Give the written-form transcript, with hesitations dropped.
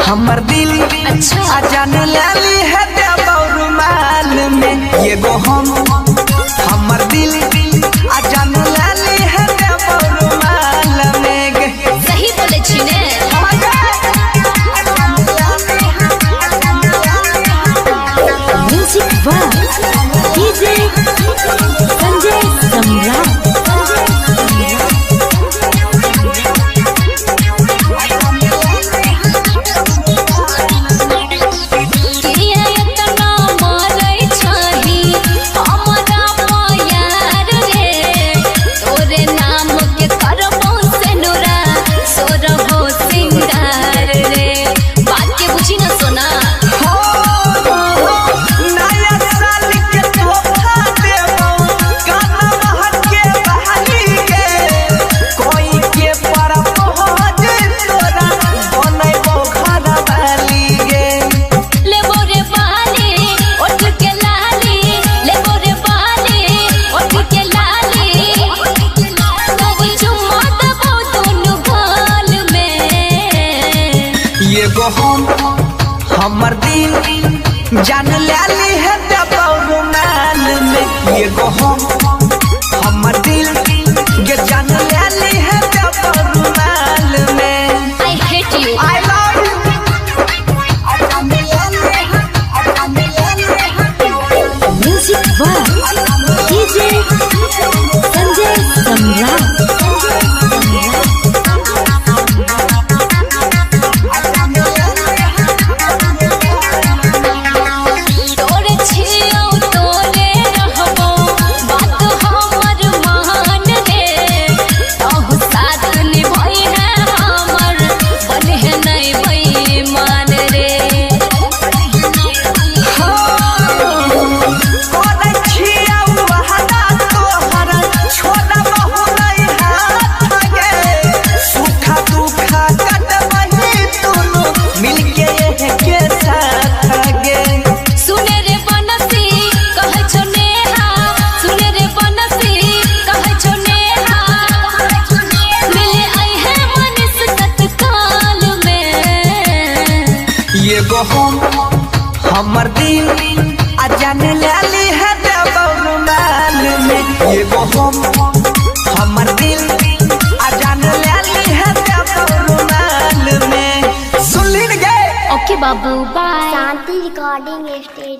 हमर दिल अच्छा जान लाली है रुमाल में ये गो हमर दिल जान लाली है रुमाल में। सही बोले छी ने। Music by DJ Sanjay Samrat. ये गो हमर दिल जान लाली है रुमाल में ये गो हमर दिल जान लाली है रुमाल में। I hate you. I love you. Music by DJ Sanjay Samrat. ये गो हमर दिल जान लाली है रुमाल में ये गो हमर दिल जान लाली है रुमाल में। सुन ली गए। ओके बाबू बाय। Shanti recording studio.